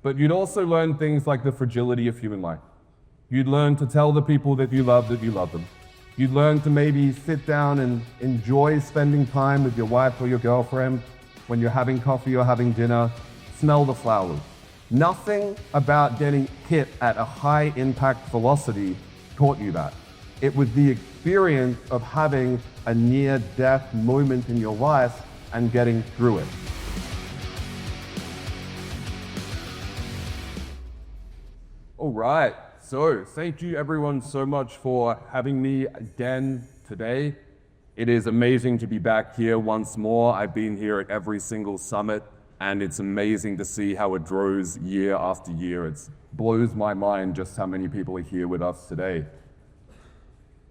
but you'd also learn things like the fragility of human life. You'd learn to tell the people that you love them. You'd learn to maybe sit down and enjoy spending time with your wife or your girlfriend when you're having coffee or having dinner. Smell the flowers. Nothing about getting hit at a high impact velocity taught you that. It was the experience of having a near-death moment in your life and getting through it. All right, so thank you everyone so much for having me again today. It is amazing to be back here once more. I've been here at every single summit, and it's amazing to see how it grows year after year. It blows my mind just how many people are here with us today.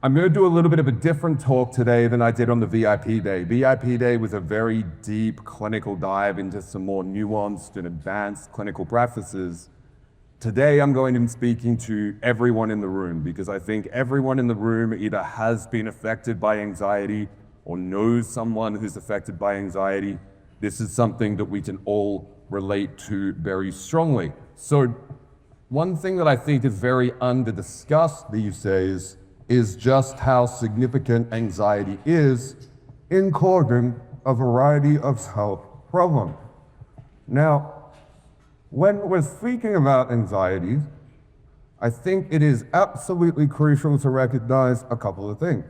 I'm going to do a little bit of a different talk today than I did on the VIP day. VIP day was a very deep clinical dive into some more nuanced and advanced clinical practices. Today, I'm going to be speaking to everyone in the room because I think everyone in the room either has been affected by anxiety or knows someone who's affected by anxiety. This is something that we can all relate to very strongly. So one thing that I think is very under-discussed these days is just how significant anxiety is in causing a variety of health problems. Now, when we're speaking about anxiety, I think it is absolutely crucial to recognize a couple of things.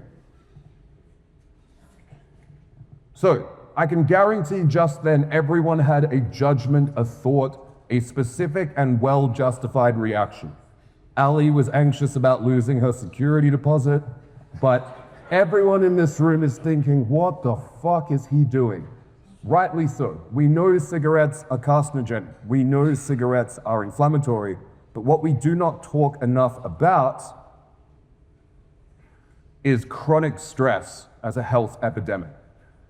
So, I can guarantee just then everyone had a judgment, a thought, a specific and well-justified reaction. Ali was anxious about losing her security deposit, but everyone in this room is thinking, what the fuck is he doing? Rightly so. We know cigarettes are carcinogenic. We know cigarettes are inflammatory, but what we do not talk enough about is chronic stress as a health epidemic.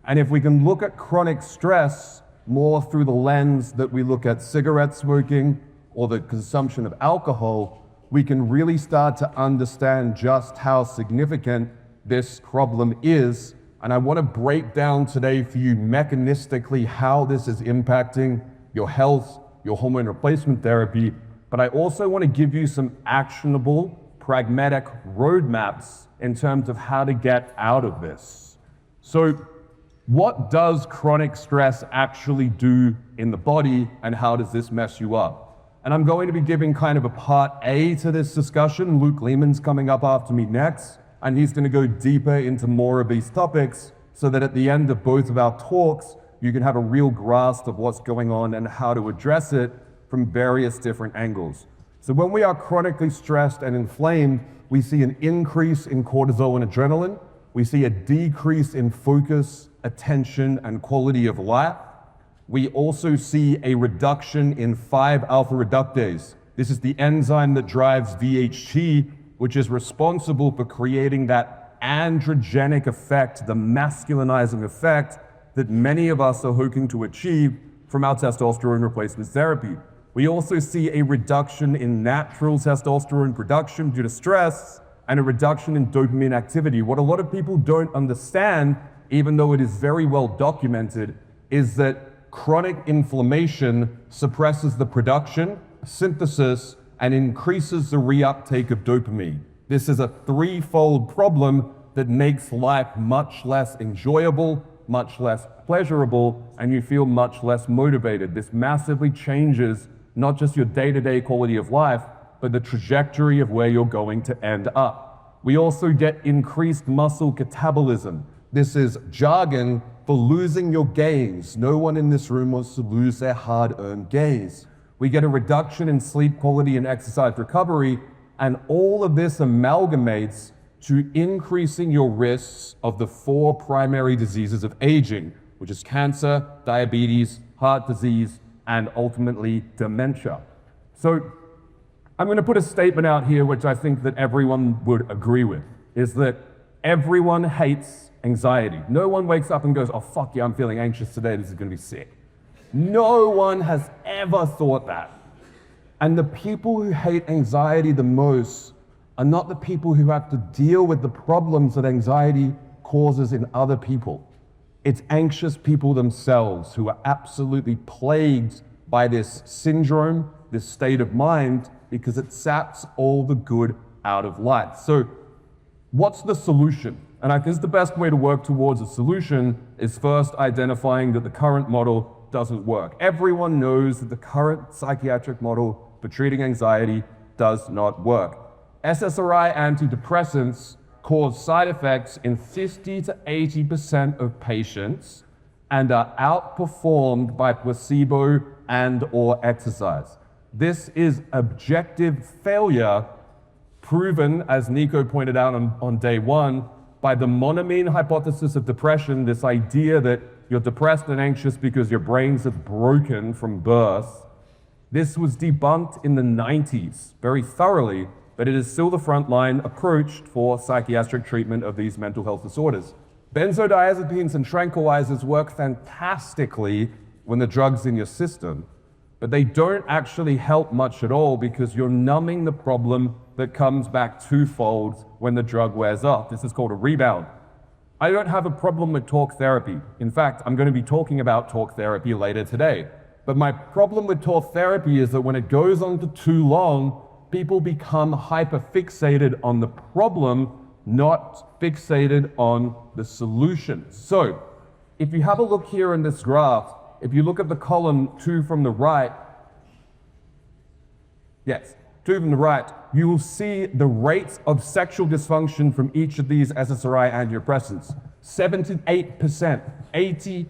And if we can look at chronic stress more through the lens that we look at cigarette smoking or the consumption of alcohol, we can really start to understand just how significant this problem is. And I want to break down today for you mechanistically how this is impacting your health, your hormone replacement therapy, but I also want to give you some actionable, pragmatic roadmaps in terms of how to get out of this. So what does chronic stress actually do in the body, and how does this mess you up? And I'm going to be giving kind of a part A to this discussion. Luke Lehman's coming up after me next, and he's going to go deeper into more of these topics so that at the end of both of our talks, you can have a real grasp of what's going on and how to address it from various different angles. So when we are chronically stressed and inflamed, we see an increase in cortisol and adrenaline. We see a decrease in focus, attention, and quality of life. We also see a reduction in 5-alpha reductase. This is the enzyme that drives VHT, which is responsible for creating that androgenic effect, the masculinizing effect that many of us are hoping to achieve from our testosterone replacement therapy. We also see a reduction in natural testosterone production due to stress and a reduction in dopamine activity. What a lot of people don't understand, even though it is very well documented, is that chronic inflammation suppresses the production, synthesis, and increases the reuptake of dopamine. This is a threefold problem that makes life much less enjoyable, much less pleasurable, and you feel much less motivated. This massively changes not just your day-to-day quality of life, but the trajectory of where you're going to end up. We also get increased muscle catabolism. This is jargon for losing your gains. No one in this room wants to lose their hard-earned gains. We get a reduction in sleep quality and exercise recovery, and all of this amalgamates to increasing your risks of the 4 primary diseases of aging, which is cancer, diabetes, heart disease, and ultimately dementia. So I'm going to put a statement out here which I think that everyone would agree with, is that everyone hates anxiety. No one wakes up and goes, oh fuck yeah, I'm feeling anxious today, this is going to be sick. No one has ever thought that. And the people who hate anxiety the most are not the people who have to deal with the problems that anxiety causes in other people. It's anxious people themselves who are absolutely plagued by this syndrome, this state of mind, because it saps all the good out of life. So what's the solution? And I guess the best way to work towards a solution is first identifying that the current model doesn't work. Everyone knows that the current psychiatric model for treating anxiety does not work. SSRI antidepressants cause side effects in 50 to 80% of patients and are outperformed by placebo and/or exercise. This is objective failure proven, as Nico pointed out on day one, by the monoamine hypothesis of depression, this idea that you're depressed and anxious because your brains have broken from birth. This was debunked in the 90s very thoroughly, but it is still the frontline approach for psychiatric treatment of these mental health disorders. Benzodiazepines and tranquilizers work fantastically when the drug's in your system, but they don't actually help much at all because you're numbing the problem that comes back twofold when the drug wears off. This is called a rebound. I don't have a problem with talk therapy. In fact, I'm going to be talking about talk therapy later today. But my problem with talk therapy is that when it goes on for too long, people become hyper-fixated on the problem, not fixated on the solution. So, if you have a look here in this graph, if you look at the column 2 from the right, yes, 2 from the right, you will see the rates of sexual dysfunction from each of these SSRI antidepressants. 78%, 80.3%,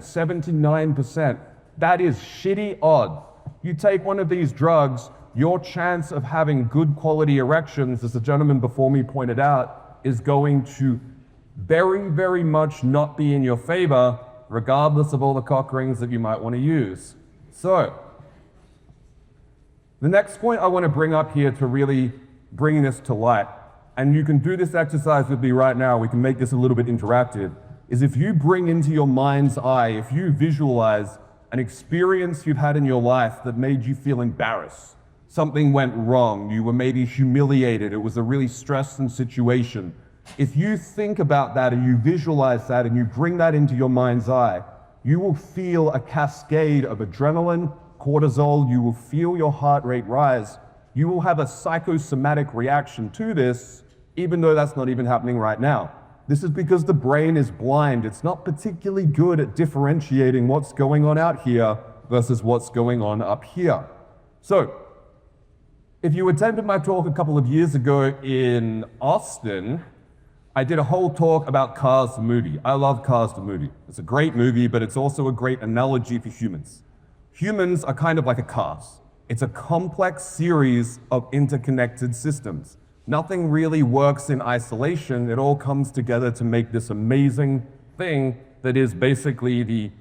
79%. That is shitty odds. You take one of these drugs, your chance of having good quality erections, as the gentleman before me pointed out, is going to very, very much not be in your favor, regardless of all the cock rings that you might want to use. So, the next point I want to bring up here to really bring this to light, and you can do this exercise with me right now, we can make this a little bit interactive, is if you bring into your mind's eye, if you visualize an experience you've had in your life that made you feel embarrassed, something went wrong, you were maybe humiliated, it was a really stressful situation. If you think about that and you visualize that and you bring that into your mind's eye, you will feel a cascade of adrenaline, cortisol, you will feel your heart rate rise. You will have a psychosomatic reaction to this, even though that's not even happening right now. This is because the brain is blind. It's not particularly good at differentiating what's going on out here versus what's going on up here. So, if you attended my talk a couple of years ago in Austin, I did a whole talk about Cars the movie. I love Cars the movie. It's a great movie, but it's also a great analogy for humans. Humans are kind of like a car. It's a complex series of interconnected systems. Nothing really works in isolation. It all comes together to make this amazing thing that is basically the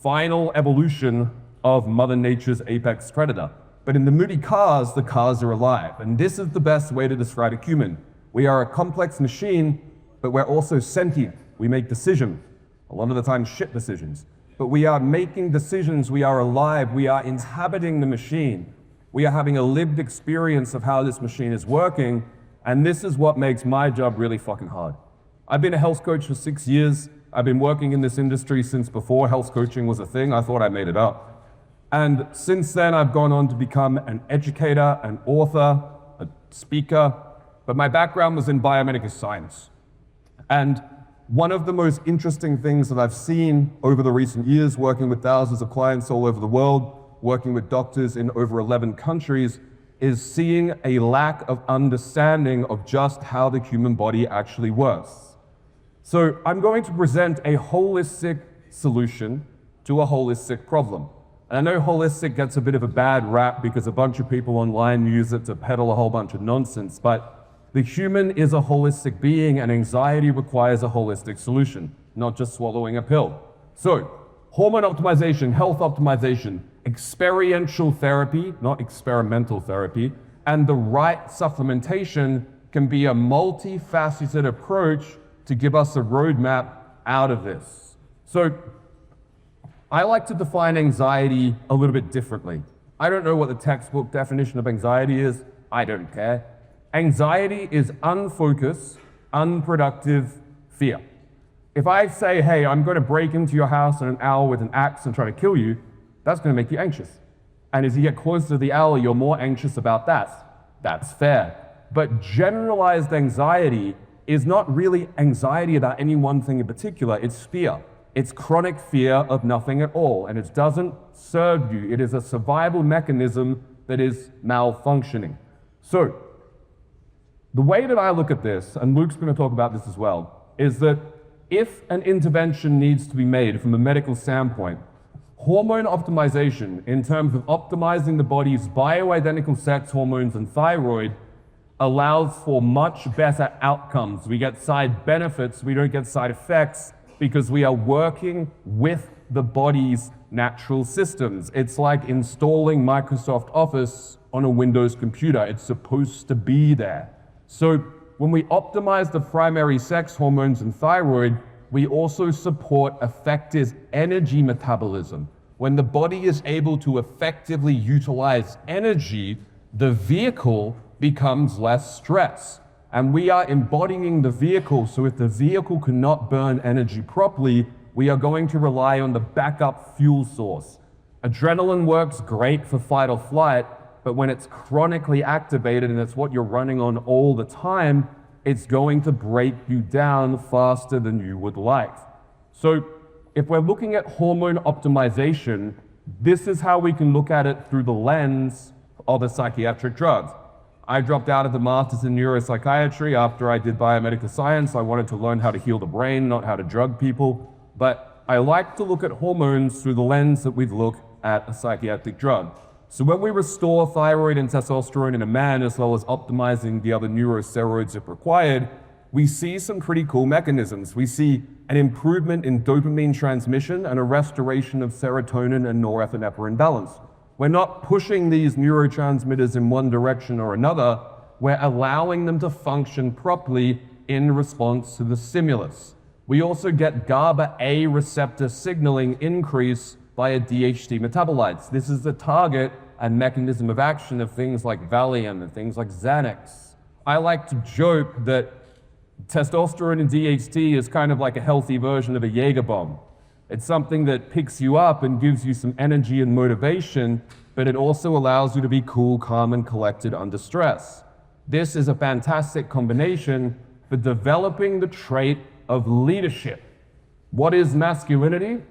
final evolution of Mother Nature's apex predator. But in the movie Cars, the cars are alive. And this is the best way to describe a human. We are a complex machine, but we're also sentient. We make decisions. A lot of the time, shit decisions. But we are making decisions, we are alive, we are inhabiting the machine. We are having a lived experience of how this machine is working, and this is what makes my job really fucking hard. I've been a health coach for 6 years. I've been working in this industry since before health coaching was a thing. I thought I made it up. And since then, I've gone on to become an educator, an author, a speaker, but my background was in biomedical science. And one of the most interesting things that I've seen over the recent years, working with thousands of clients all over the world, working with doctors in over 11 countries, is seeing a lack of understanding of just how the human body actually works. So I'm going to present a holistic solution to a holistic problem. And I know holistic gets a bit of a bad rap because a bunch of people online use it to peddle a whole bunch of nonsense, but the human is a holistic being, and anxiety requires a holistic solution, not just swallowing a pill. So, hormone optimization, health optimization, experiential therapy, not experimental therapy, and the right supplementation can be a multifaceted approach to give us a roadmap out of this. So, I like to define anxiety a little bit differently. I don't know what the textbook definition of anxiety is. I don't care. Anxiety is unfocused, unproductive fear. If I say, hey, I'm going to break into your house in an hour with an axe and try to kill you, that's going to make you anxious. And as you get closer to the hour, you're more anxious about that. That's fair. But generalized anxiety is not really anxiety about any one thing in particular, it's fear. It's chronic fear of nothing at all, and it doesn't serve you. It is a survival mechanism that is malfunctioning. So, the way that I look at this, and Luke's going to talk about this as well, is that if an intervention needs to be made from a medical standpoint, hormone optimization, in terms of optimizing the body's bioidentical sex hormones and thyroid, allows for much better outcomes. We get side benefits, we don't get side effects, because we are working with the body's natural systems. It's like installing Microsoft Office on a Windows computer. It's supposed to be there. So when we optimize the primary sex hormones and thyroid, we also support effective energy metabolism. When the body is able to effectively utilize energy, the vehicle becomes less stressed. And we are embodying the vehicle, so if the vehicle cannot burn energy properly, we are going to rely on the backup fuel source. Adrenaline works great for fight or flight, but when it's chronically activated and it's what you're running on all the time, it's going to break you down faster than you would like. So if we're looking at hormone optimization, this is how we can look at it through the lens of a psychiatric drug. I dropped out of the master's in neuropsychiatry after I did biomedical science. I wanted to learn how to heal the brain, not how to drug people. But I like to look at hormones through the lens that we'd look at a psychiatric drug. So when we restore thyroid and testosterone in a man, as well as optimizing the other neurosteroids if required, we see some pretty cool mechanisms. We see an improvement in dopamine transmission and a restoration of serotonin and norepinephrine balance. We're not pushing these neurotransmitters in one direction or another. We're allowing them to function properly in response to the stimulus. We also get GABA A receptor signaling increase via DHT metabolites. This is the target and mechanism of action of things like Valium and things like Xanax. I like to joke that testosterone and DHT is kind of like a healthy version of a Jaeger bomb. It's something that picks you up and gives you some energy and motivation, but it also allows you to be cool, calm, and collected under stress. This is a fantastic combination for developing the trait of leadership. What is masculinity?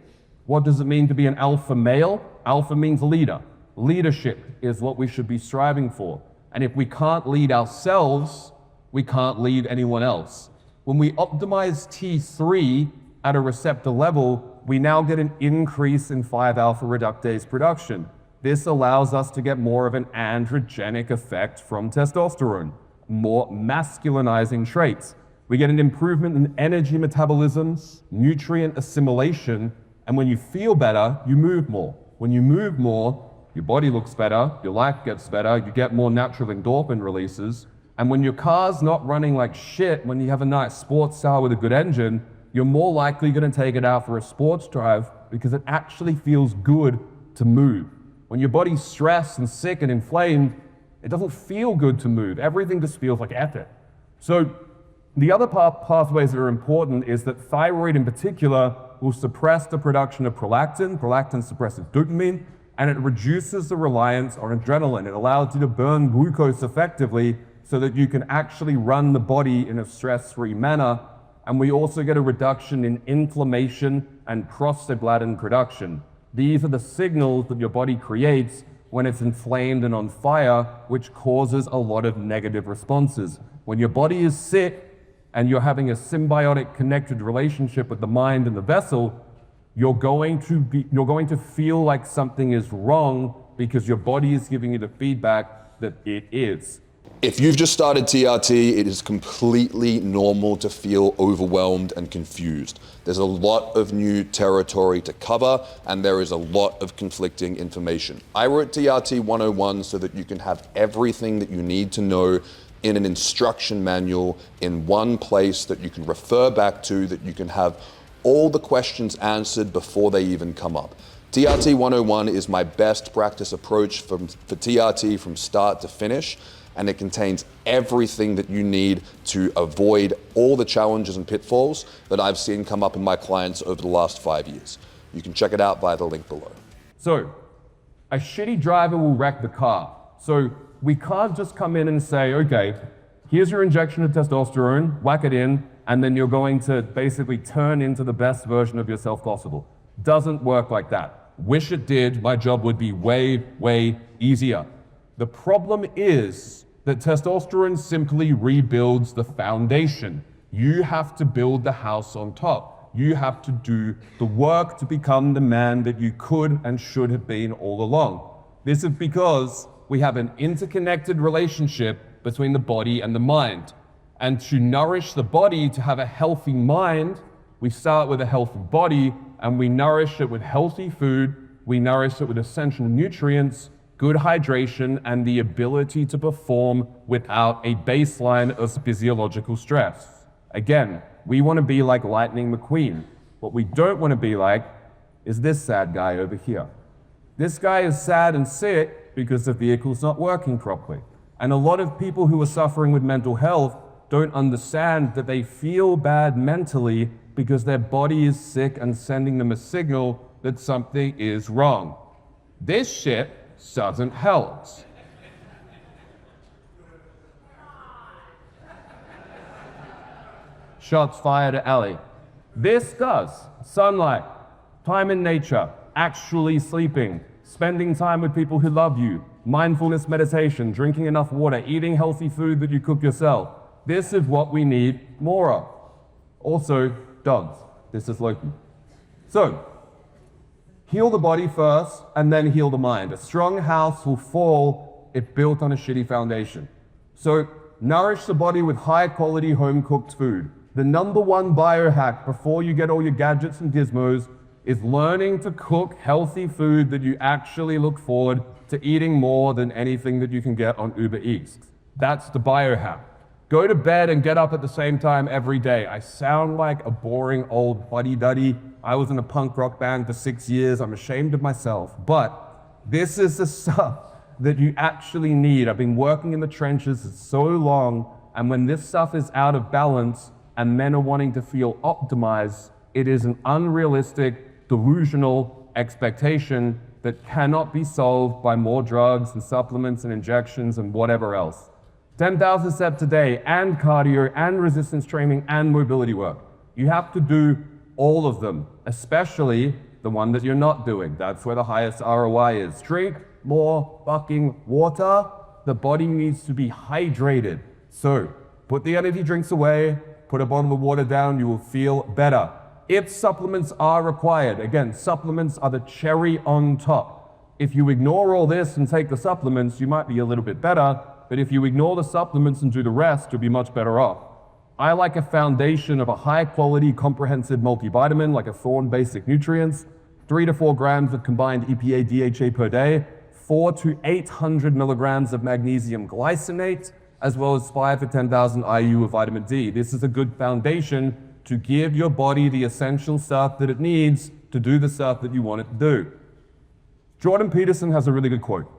What does it mean to be an alpha male? Alpha means leader. Leadership is what we should be striving for. And if we can't lead ourselves, we can't lead anyone else. When we optimize T3 at a receptor level, we now get an increase in 5-alpha reductase production. This allows us to get more of an androgenic effect from testosterone, more masculinizing traits. We get an improvement in energy metabolisms, nutrient assimilation, and when you feel better, you move more. When you move more, your body looks better, your life gets better, you get more natural endorphin releases, and when your car's not running like shit, when you have a nice sports car with a good engine, you're more likely going to take it out for a sports drive because it actually feels good to move. When your body's stressed and sick and inflamed, it doesn't feel good to move. Everything just feels like effort. So the other pathways that are important is that thyroid in particular will suppress the production of prolactin. Prolactin suppresses dopamine, and it reduces the reliance on adrenaline. It allows you to burn glucose effectively so that you can actually run the body in a stress-free manner. And we also get a reduction in inflammation and prostaglandin production. These are the signals that your body creates when it's inflamed and on fire, which causes a lot of negative responses. When your body is sick and you're having a symbiotic connected relationship with the mind and the vessel, you're going to feel like something is wrong because your body is giving you the feedback that it is. If you've just started TRT, it is completely normal to feel overwhelmed and confused. There's a lot of new territory to cover, and there is a lot of conflicting information. I wrote TRT 101 so that you can have everything that you need to know in an instruction manual in one place that you can refer back to, that you can have all the questions answered before they even come up. TRT 101 is my best practice approach for TRT from start to finish, and it contains everything that you need to avoid all the challenges and pitfalls that I've seen come up in my clients over the last 5 years. You can check it out via the link below. So, a shitty driver will wreck the car. So, we can't just come in and say, okay, here's your injection of testosterone, whack it in, and then you're going to basically turn into the best version of yourself possible. Doesn't work like that. Wish it did, my job would be way, way easier. The problem is that testosterone simply rebuilds the foundation. You have to build the house on top. You have to do the work to become the man that you could and should have been all along. This is because we have an interconnected relationship between the body and the mind. And to nourish the body, to have a healthy mind, we start with a healthy body, and we nourish it with healthy food, we nourish it with essential nutrients, good hydration, and the ability to perform without a baseline of physiological stress. Again, we want to be like Lightning McQueen. What we don't want to be like is this sad guy over here. This guy is sad and sick because the vehicle's not working properly. And a lot of people who are suffering with mental health don't understand that they feel bad mentally because their body is sick and sending them a signal that something is wrong. This shit doesn't help. Shots fired at Ali. This does. Sunlight, time in nature, actually sleeping, spending time with people who love you, mindfulness meditation, drinking enough water, eating healthy food that you cook yourself. This is what we need more of. Also, dogs. This is Loki. So, heal the body first and then heal the mind. A strong house will fall if built on a shitty foundation. So, nourish the body with high quality home cooked food. The number one biohack before you get all your gadgets and gizmos is learning to cook healthy food that you actually look forward to eating more than anything that you can get on Uber Eats. That's the biohack. Go to bed and get up at the same time every day. I sound like a boring old fuddy-duddy. I was in a punk rock band for 6 years. I'm ashamed of myself. But this is the stuff that you actually need. I've been working in the trenches for so long, and when this stuff is out of balance and men are wanting to feel optimized, it is an unrealistic, delusional expectation that cannot be solved by more drugs and supplements and injections and whatever else. 10,000 steps a day, and cardio, and resistance training, and mobility work. You have to do all of them, especially the one that you're not doing. That's where the highest ROI is. Drink more fucking water. The body needs to be hydrated. So, put the energy drinks away, put a bottle of water down, you will feel better. If supplements are required, again, supplements are the cherry on top. If you ignore all this and take the supplements, you might be a little bit better. But if you ignore the supplements and do the rest, you'll be much better off. I like a foundation of a high-quality, comprehensive multivitamin, like a Thorne Basic Nutrients, 3 to 4 grams of combined EPA, DHA per day, 4 to 800 milligrams of magnesium glycinate, as well as 5 to 10,000 IU of vitamin D. This is a good foundation to give your body the essential stuff that it needs to do the stuff that you want it to do. Jordan Peterson has a really good quote,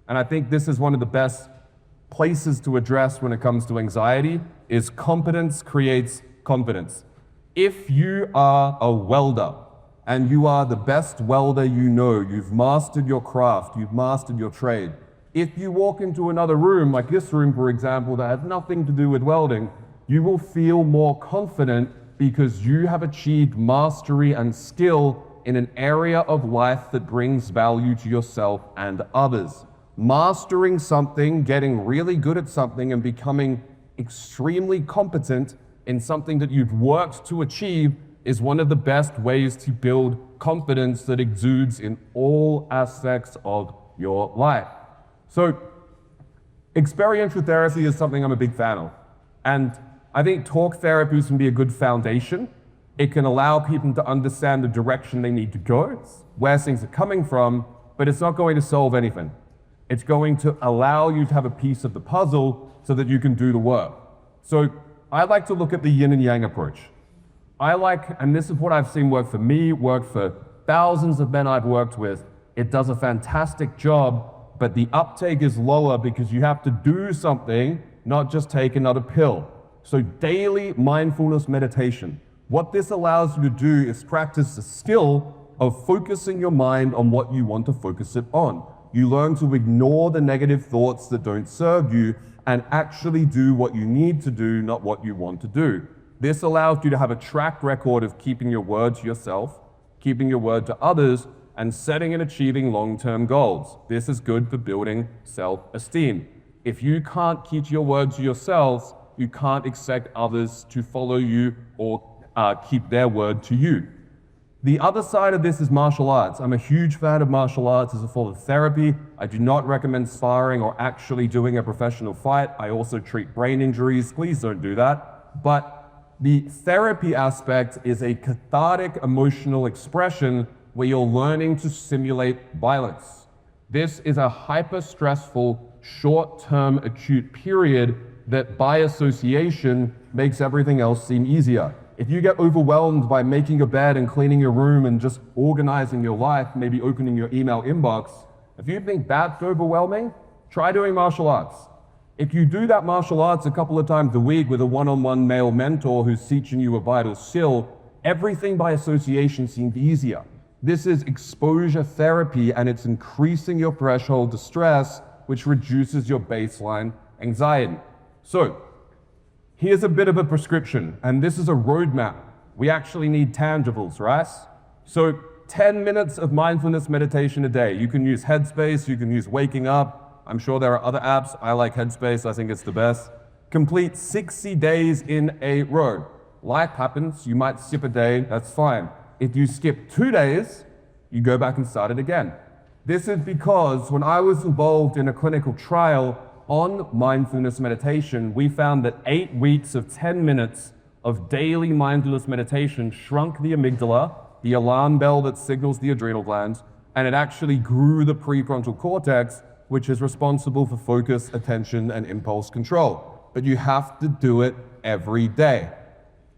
and I think this is one of the best places to address when it comes to anxiety is competence creates confidence. If you are a welder and you are the best welder you know, you've mastered your craft, you've mastered your trade. If you walk into another room, like this room, for example, that has nothing to do with welding, you will feel more confident because you have achieved mastery and skill in an area of life that brings value to yourself and others. Mastering something, getting really good at something, and becoming extremely competent in something that you've worked to achieve is one of the best ways to build confidence that exudes in all aspects of your life. So, experiential therapy is something I'm a big fan of. And I think talk therapies can be a good foundation. It can allow people to understand the direction they need to go, where things are coming from, but it's not going to solve anything. It's going to allow you to have a piece of the puzzle so that you can do the work. So I like to look at the yin and yang approach. And this is what I've seen work for me, work for thousands of men I've worked with. It does a fantastic job, but the uptake is lower because you have to do something, not just take another pill. So daily mindfulness meditation. What this allows you to do is practice the skill of focusing your mind on what you want to focus it on. You learn to ignore the negative thoughts that don't serve you and actually do what you need to do, not what you want to do. This allows you to have a track record of keeping your word to yourself, keeping your word to others, and setting and achieving long-term goals. This is good for building self-esteem. If you can't keep your word to yourselves, you can't expect others to follow you or keep their word to you. The other side of this is martial arts. I'm a huge fan of martial arts as a form of therapy. I do not recommend sparring or actually doing a professional fight. I also treat brain injuries. Please don't do that. But the therapy aspect is a cathartic emotional expression where you're learning to simulate violence. This is a hyper-stressful, short-term acute period that by association makes everything else seem easier. If you get overwhelmed by making your bed and cleaning your room and just organizing your life, maybe opening your email inbox, if you think that's overwhelming, try doing martial arts. If you do that martial arts a couple of times a week with a one-on-one male mentor who's teaching you a vital skill, everything by association seems easier. This is exposure therapy, and it's increasing your threshold to stress, which reduces your baseline anxiety. So, here's a bit of a prescription, and this is a roadmap. We actually need tangibles, right? So 10 minutes of mindfulness meditation a day. You can use Headspace, you can use Waking Up. I'm sure there are other apps. I like Headspace, I think it's the best. Complete 60 days in a row. Life happens, you might skip a day, that's fine. If you skip 2 days, you go back and start it again. This is because when I was involved in a clinical trial on mindfulness meditation, we found that 8 weeks of 10 minutes of daily mindfulness meditation shrunk the amygdala, the alarm bell that signals the adrenal glands, and it actually grew the prefrontal cortex, which is responsible for focus, attention, and impulse control. But you have to do it every day.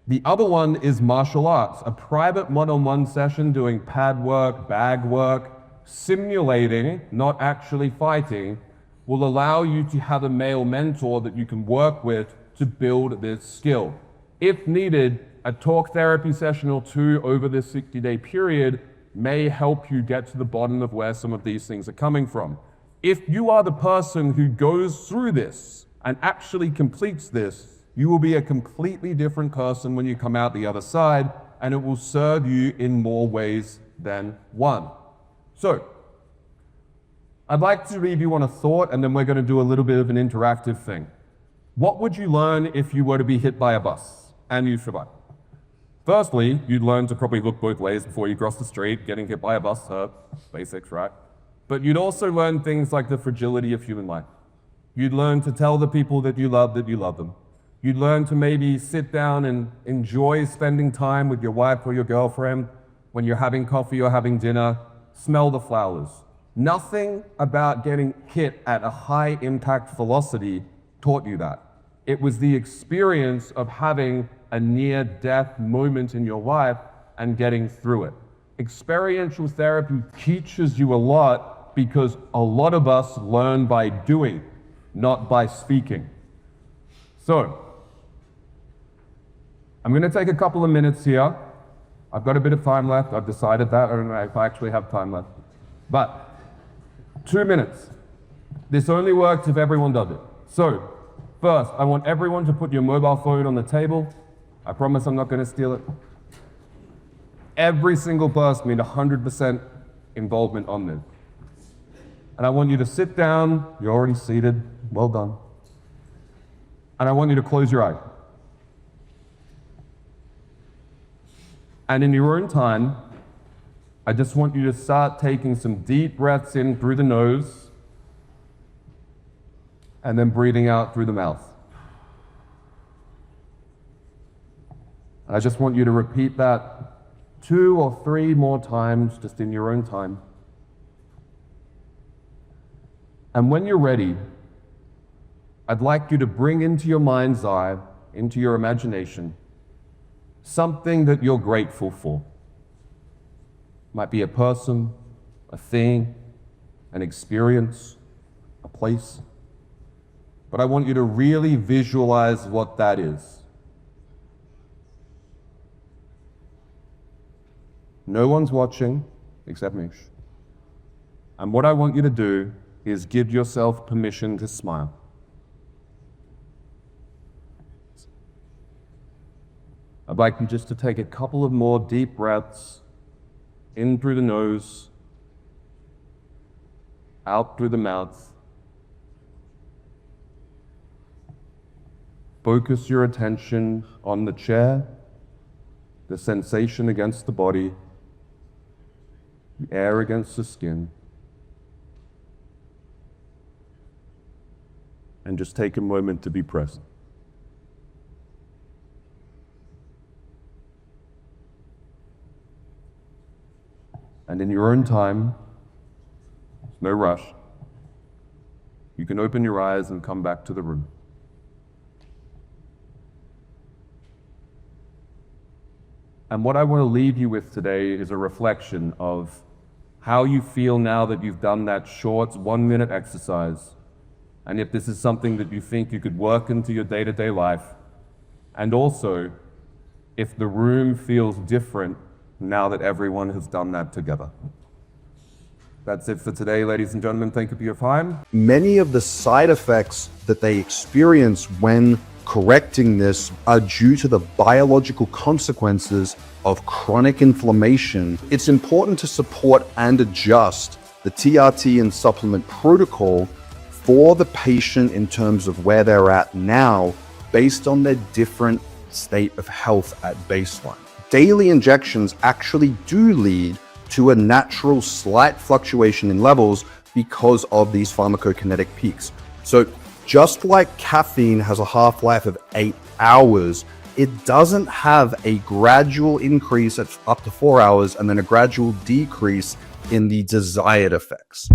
The other one is martial arts, a private one-on-one session doing pad work, bag work, simulating, not actually fighting, will allow you to have a male mentor that you can work with to build this skill. If needed, a talk therapy session or 2 over this 60-day period may help you get to the bottom of where some of these things are coming from. If you are the person who goes through this and actually completes this, you will be a completely different person when you come out the other side, and it will serve you in more ways than one. So, I'd like to leave you on a thought, and then we're going to do a little bit of an interactive thing. What would you learn if you were to be hit by a bus and you survive? Firstly, you'd learn to probably look both ways before you cross the street. Getting hit by a bus hurt. Basics, right? But you'd also learn things like the fragility of human life. You'd learn to tell the people that you love them. You'd learn to maybe sit down and enjoy spending time with your wife or your girlfriend when you're having coffee or having dinner. Smell the flowers. Nothing about getting hit at a high impact velocity taught you that. It was the experience of having a near-death moment in your life and getting through it. Experiential therapy teaches you a lot because a lot of us learn by doing, not by speaking. So, I'm going to take a couple of minutes here. I've got a bit of time left. I've decided that. I don't know if I actually have time left. But 2 minutes. This only works if everyone does it. So, first, I want everyone to put your mobile phone on the table. I promise I'm not going to steal it. Every single person need 100% involvement on this. And I want you to sit down. You're already seated. Well done. And I want you to close your eyes. And in your own time, I just want you to start taking some deep breaths in through the nose and then breathing out through the mouth. And I just want you to repeat that 2 or 3 more times just in your own time. And when you're ready, I'd like you to bring into your mind's eye, into your imagination, something that you're grateful for. Might be a person, a thing, an experience, a place. But I want you to really visualize what that is. No one's watching. except me. And what I want you to do is give yourself permission to smile. I'd like you just to take a couple of more deep breaths, in through the nose, out through the mouth. Focus your attention on the chair, the sensation against the body, the air against the skin. And just take a moment to be present. And in your own time, no rush, you can open your eyes and come back to the room. And what I want to leave you with today is a reflection of how you feel now that you've done that short 1-minute exercise, and if this is something that you think you could work into your day-to-day life, and also if the room feels different now that everyone has done that together. That's it for today, ladies and gentlemen. Thank you for your time. Many of the side effects that they experience when correcting this are due to the biological consequences of chronic inflammation. It's important to support and adjust the TRT and supplement protocol for the patient in terms of where they're at now based on their different state of health at baseline. Daily injections actually do lead to a natural slight fluctuation in levels because of these pharmacokinetic peaks. So just like caffeine has a half-life of 8 hours, it doesn't have a gradual increase at up to 4 hours and then a gradual decrease in the desired effects.